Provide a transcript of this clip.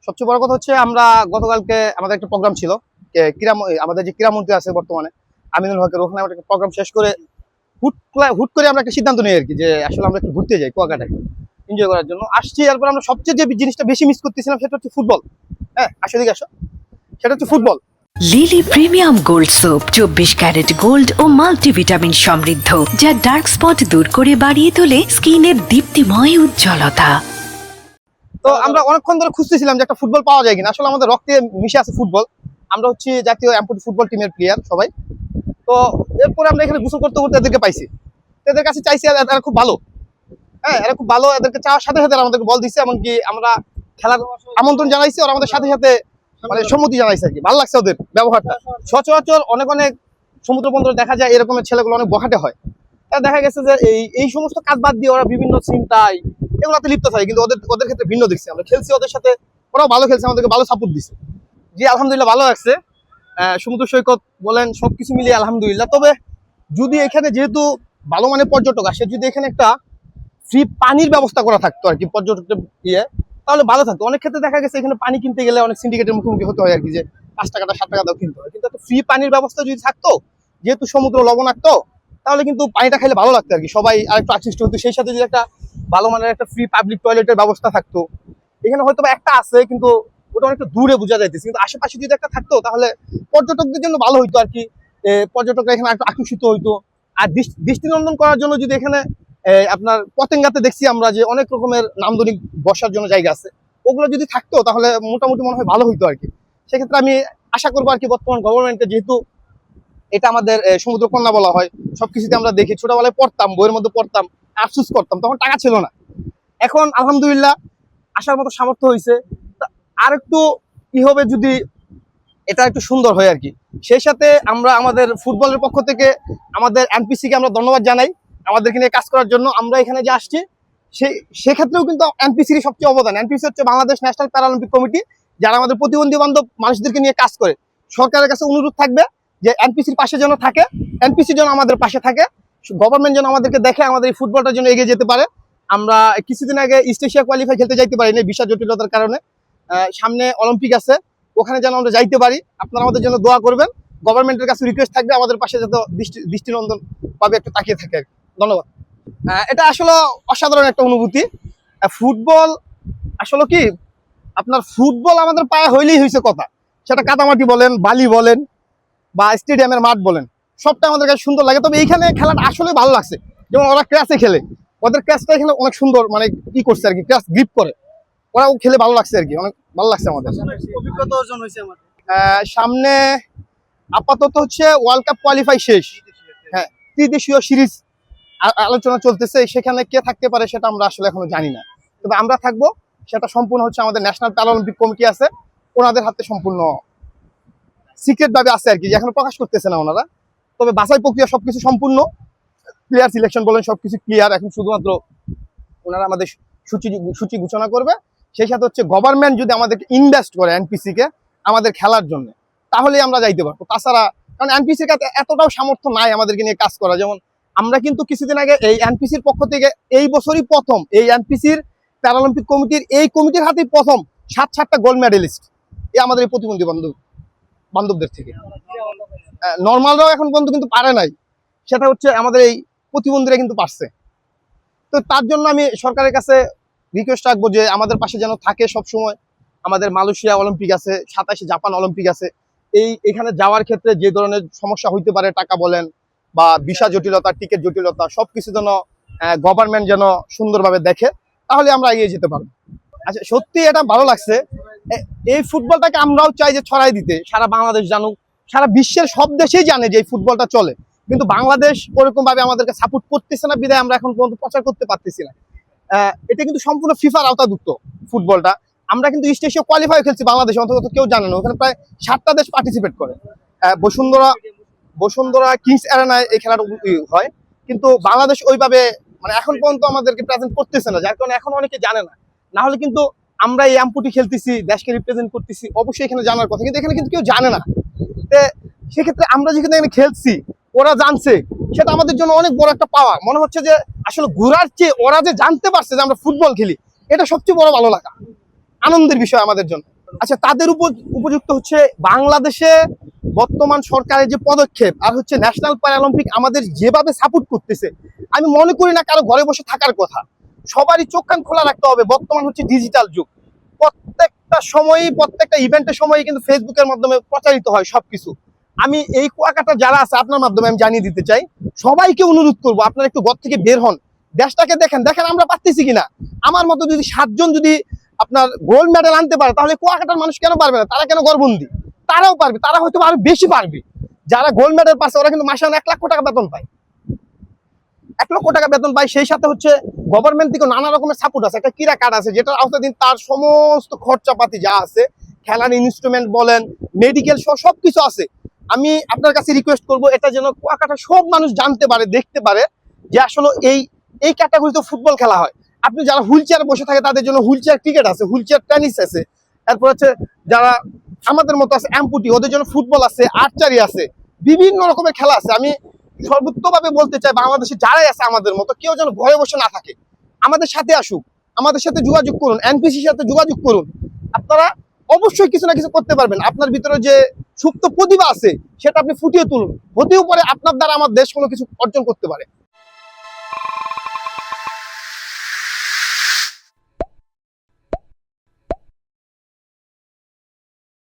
সবচেয়ে বড় কথা হচ্ছে আমরা গতকালকে আমাদের একটা প্রোগ্রাম ছিল, আমাদের যে ক্রীড়ামন্ত্রী আছে বর্তমানে আমিনুল হকের, ওখানে আমরা একটা প্রোগ্রাম শেষ করে হুট করে আমরা একটা সিদ্ধান্ত নিই আর কি, যে আসলে আমরা একটু ঘুরতে যাই কুয়াকাটায় এনজয় করার জন্য আসছি। এরপর আমরা সবচেয়ে যে জিনিসটা বেশি মিস করতেছিলাম সেটা হচ্ছে ফুটবল। হ্যাঁ, আসলে সেটা হচ্ছে football. Lily premium gold soap 24 carat gold ও মাল্টিভিটামিন সমৃদ্ধ, যা ডার্ক স্পট দূর করে বাড়িয়ে তোলে স্কিনের দীপ্তিময় উজ্জ্বলতা। তো আমরা অনেকক্ষণ ধরে খুঁজতেছিলাম যে একটা ফুটবল পাওয়া যায় কিনা। আসলে আমাদের রক্তে মিশে আছে ফুটবল, আমরা হচ্ছে জাতীয় এমপুটি ফুটবল টিমের প্লেয়ার সবাই। তো এরপরে আমরা এখানে গোসল করতে করতে এদেরকে পাইছি, এদের কাছে চাইছি, এরা খুব ভালো। হ্যাঁ, এরা খুব ভালো। এদেরকে চাওয়ার সাথে সাথে আমাদেরকে বল দিচ্ছে, এমনকি আমরা খেলার আমন্ত্রণ জানাইছি, ওরা আমাদের সাথে সাথে মানে সম্মতি জানাইছে আর কি। ভালো লাগছে ওদের ব্যবহারটা। সচরাচর অনেক সমুদ্র বন্দরে দেখা যায় এরকমের ছেলেগুলো অনেক বখাটে হয়। তা দেখা গেছে যে এই সমস্ত কাজ বাদ দিয়ে ওরা বিভিন্ন চিন্তায় এগুলোতে লিপ্ত থাকে, কিন্তু ওদের ক্ষেত্রে ভিন্ন দেখছি। আমরা খেলছি ওদের সাথে, ওরাও ভালো খেলছে, আমাদেরকে ভালো সাপোর্ট দিচ্ছে। জি আলহামদুলিল্লাহ ভালো লাগছে। সমুদ্র সৈকত বলেন সবকিছু মিলিয়ে আলহামদুলিল্লাহ। তবে যদি এখানে যেহেতু ভালো মানের পর্যটক আসে, যদি এখানে একটা ফ্রি পানির ব্যবস্থা করা থাকতো আর কি পর্যটকদের তাহলে ভালো থাকতো। অনেক ক্ষেত্রে দেখা গেছে এখানে পানি কিনতে গেলে অনেক সিন্ডিকেটের মুখোমুখি হতে হয় আর কি, যে 5 টাকাটা 7 টাকা দাও কিনতে হয়। কিন্তু একটা ফ্রি পানির ব্যবস্থা যদি থাকতো, যেহেতু সমুদ্র লবণাক্ত, তাহলে কিন্তু পানিটা খেলে ভালো লাগতো আর কি, সবাই আরেকটু আকৃষ্ট হতো। সেই সাথে যদি একটা ভালো মানের একটা ফ্রি পাবলিক টয়লেটের ব্যবস্থা থাকতো, এখানে হয়তো একটা আছে কিন্তু ওটা অনেকটা দূরে বোঝা যাইতেছে, কিন্তু আশেপাশে যদি একটা থাকতো তাহলে পর্যটকদের জন্য ভালো হইতো আর কি। পর্যটকরা এখানে একটু আকর্ষিত হইতো। আর দৃষ্টিনন্দন করার জন্য যদি এখানে আপনার পতেঙ্গাতে দেখছি আমরা যে অনেক রকমের নান্দনিক বসার জন্য জায়গা আছে, ওগুলো যদি থাকতো তাহলে মোটামুটি মনে হয় ভালো হইতো আর কি। সেক্ষেত্রে আমি আশা করবো আর কি, বর্তমান গভর্নমেন্টকে, যেহেতু এটা আমাদের সমুদ্র কন্যা বলা হয়, সবকিছুতে আমরা দেখি, ছোটবেলায় পড়তাম, বইয়ের মধ্যে পড়তাম, আফসুস করতাম, তখন টাকা ছিল না। এখন আলহামদুলিল্লাহ আসার মতো সামর্থ্য হয়েছে। আর একটু কি হবে যদি এটা একটু সুন্দর হয় আর কি। সেই সাথে আমরা আমাদের ফুটবলের পক্ষ থেকে আমাদের এনপিসি কে আমরা ধন্যবাদ জানাই আমাদেরকে নিয়ে কাজ করার জন্য। আমরা এখানে যে আসছি সেক্ষেত্রেও কিন্তু এনপিসির সবচেয়ে অবদান। এনপিসি হচ্ছে বাংলাদেশ ন্যাশনাল প্যারালিম্পিক কমিটি, যারা আমাদের প্রতিবন্ধী বান্ধব মানুষদেরকে নিয়ে কাজ করে। সরকারের কাছে অনুরোধ থাকবে যে এনপিসির পাশে যেন থাকে, এনপিসি যেন আমাদের পাশে থাকে, গভর্নমেন্ট যেন আমাদেরকে দেখে, আমাদের এই ফুটবলটার জন্য এগিয়ে যেতে পারে। আমরা কিছুদিন আগে ইস্ট এশিয়া কোয়ালিফাই খেলতে যাইতে পারিনি ভিসা জটিলতার কারণে। সামনে অলিম্পিক আছে, ওখানে যেন আমরা যাইতে পারি। আপনারা আমাদের জন্য দোয়া করবেন। গভর্নমেন্টের কাছে রিকোয়েস্ট থাকবে আমাদের পাশে যত দৃষ্টিনন্দন পাবে একটু তাকিয়ে থাকে। ধন্যবাদ। এটা আসলে অসাধারণ একটা অনুভূতি। ফুটবল আসলে কি, আপনার ফুটবল আমাদের পায়ে হইলেই হয়েছে কথা। সেটা কাদামাটি বলেন, বালি বলেন, বা স্টেডিয়ামের মাঠ বলেন, সবটা আমাদের কাছে সুন্দর লাগে। তবে এইখানে খেলাটা আসলে ভালো লাগছে। যেমন ওরা ক্যাচে খেলে, ওদের ক্যাচটা এখানে অনেক সুন্দর, মানে ই করছে আর কি, ক্যাচ গ্রিপ করে, ওরাও খেলে ভালো লাগছে আর কি, অনেক ভালো লাগছে আমাদের। অভিজ্ঞতা অর্জন হয়েছে আমাদের। সামনে আপাতত হচ্ছে ওয়ার্ল্ড কাপ কোয়ালিফাই শেষ। হ্যাঁ, ত্রিদেশীয় সিরিজ আলোচনা চলতেছে, সেখানে কে থাকতে পারে সেটা আমরা আসলে এখনো জানি না। তবে আমরা থাকবো, সেটা সম্পূর্ণ হচ্ছে আমাদের ন্যাশনাল প্যারালিম্পিক কমিটি আছে, ওনাদের হাতে সম্পূর্ণ সিক্রেট ভাবে আছে আর কি, যে এখনো প্রকাশ করতেছে না ওনারা। তবে বাছাই প্রক্রিয়া সবকিছু সম্পূর্ণ, প্লেয়ার সিলেকশন বলেন সবকিছু ক্লিয়ার। এখন শুধুমাত্র ওনারা আমাদের সূচি ঘোষণা করবে। সেই সাথে হচ্ছে গভর্নমেন্ট যদি আমাদেরকে ইনভেস্ট করে এনপিসি কে আমাদের খেলার জন্য, তাহলে আমরা যাইতে পারবো। তাছাড়া কারণ এনপিসির কাছে এতটাও সামর্থ্য নাই আমাদেরকে নিয়ে কাজ করা। যেমন আমরা কিন্তু কিছুদিন আগে এই এনপিসির পক্ষ থেকে এই বছরই প্রথম, এই এনপিসির প্যারালিম্পিক কমিটির এই কমিটির হাতেই প্রথম 7টা গোল্ড মেডেলিস্ট এই আমাদের এই প্রতিবন্ধী বান্ধবদের থেকে। নর্মালরাও এখন পর্যন্ত কিন্তু পারে নাই, সেটা হচ্ছে আমাদের এই প্রতিবন্ধীরা কিন্তু পারছে। তো তার জন্য আমি সরকারের কাছে রিকোয়েস্ট রাখবো যে আমাদের পাশে যেন থাকে সব সময়। আমাদের মালয়েশিয়া অলিম্পিক আছে, 27 জাপান অলিম্পিক আছে। এখানে যাওয়ার ক্ষেত্রে যে ধরনের সমস্যা হইতে পারে, টাকা বলেন বা ভিসা জটিলতা, টিকিট জটিলতা, সবকিছু যেন গভর্নমেন্ট যেন সুন্দরভাবে দেখে, তাহলে আমরা এগিয়ে যেতে পারবো। আচ্ছা, সত্যি এটা ভালো লাগছে। এই ফুটবলটাকে আমরাও চাই যে ছড়াই দিতে, সারা বাংলাদেশ জানুক, সারা বিশ্বের সব দেশেই জানে যে এই ফুটবলটা চলে। কিন্তু বাংলাদেশ ওরকম ভাবে আমাদেরকে সাপোর্ট করতেছে না, বিধায় আমরা এখন পর্যন্ত প্রচার করতে পারতেছি না। এটা কিন্তু সম্পূর্ণ ফিফার আওতাভুক্ত ফুটবলটা। আমরা কিন্তু ইস্ট এশিয়া কোয়ালিফাই খেলছি বাংলাদেশে, অন্তত কেউ জানে না। ওখানে প্রায় 7টা দেশ পার্টিসিপেট করে। বসুন্ধরা কিংস অ্যারেনায় এই খেলাটা হয়, কিন্তু বাংলাদেশ ওইভাবে মানে এখন পর্যন্ত আমাদেরকে প্রেজেন্ট করতেছে না, যার কারণে এখন অনেকে জানে না। না হলে কিন্তু আমরা এই এমপুটি খেলতেছি, দেশকে রিপ্রেজেন্ট করতেছি, অবশ্যই এখানে জানার কথা, কিন্তু এখানে কিন্তু কেউ জানে না। সেক্ষেত্রে আমরা যেখানে এখানে খেলছি, ওরা জানছে, সেটা আমাদের জন্য অনেক বড় একটা পাওয়া। মনে হচ্ছে যে আসলে ঘোরার চেয়ে ওরা যে জানতে পারছে যে আমরা ফুটবল খেলি, এটা সবচেয়ে বড় ভালো লাগা। আনন্দের বিষয় আমাদের জন্য। আচ্ছা, তাদের উপযুক্ত হচ্ছে বাংলাদেশে বর্তমান সরকারের যে পদক্ষেপ আর হচ্ছে ন্যাশনাল প্যারালিম্পিক আমাদের যেভাবে সাপোর্ট করতেছে, আমি মনে করি না কারো ঘরে বসে থাকার কথা। সবারই চোখ কান খোলা রাখতে হবে। বর্তমান হচ্ছে ডিজিটাল যুগ, প্রত্যেকটা সময়ই প্রত্যেকটা ইভেন্টের সময়ই কিন্তু ফেসবুকের মাধ্যমে প্রচারিত হয় সবকিছু। আমি এই কুয়াকাটা যারা আছে আপনার মাধ্যমে আমি জানিয়ে দিতে চাই, সবাইকে অনুরোধ করবো আপনারা একটু ঘর থেকে বের হন, দেশটাকে দেখেন আমরা পারতেছি কিনা। আমার মতো যদি 7 জন যদি আপনার গোল্ড মেডেল আনতে পারে, তাহলে কুয়াকাটার মানুষ কেন পারবে না? তারা কেন গর্বন্দি? তারাও পারবে, তারা হয়তো আরো বেশি পারবে। যারা গোল্ড মেডেল পাচ্ছে ওরা কিন্তু মাসে 1 লক্ষ টাকা বেতন পায়, 1 লক্ষ টাকা বেতন পায়। সেই সাথে হচ্ছে গভর্নমেন্ট থেকে নানা রকমের সাপোর্ট আছে, একটা ক্রীড়া কার্ড আছে, যেটার আওতাধীন তার সমস্ত খরচাপাতি যা আছে, খেলার ইনস্ট্রুমেন্ট বলেন, মেডিকেল সবকিছু আছে। আমি আপনার কাছে রিকোয়েস্ট করবো, এটা যেন কুয়াকাটা সব মানুষ জানতে পারে, দেখতে পারে যে আসলে এই ক্যাটাগরিতে ফুটবল খেলা হয়। আপনি যারা হুইল চেয়ারে বসে থাকে তাদের জন্য হুইল চেয়ার ক্রিকেট আছে, হুইল চেয়ার টেনিস আছে। এরপর হচ্ছে যারা আমাদের মতো আছে অ্যাম্পুটি, ওদের জন্য ফুটবল আছে, আর্চারি আছে, বিভিন্ন রকমের খেলা আছে। আমি সর্বোত্তভাবে বলতে চাই বাংলাদেশে যারাই আছে আমাদের মতো, কেউ যেন ঘরে বসে না থাকে, আমাদের সাথে আসুক, আমাদের সাথে যোগাযোগ করুন, এনপিসির সাথে যোগাযোগ করুন। আপনারা অবশ্যই কিছু না কিছু করতে পারবেন। আপনার ভিতরে যে সুপ্ত প্রতিভা আছে সেটা আপনি ফুটিয়ে তুলুন, হতেও পারে আপনার দ্বারা আমার দেশ কোনো কিছু অর্জন করতে পারে।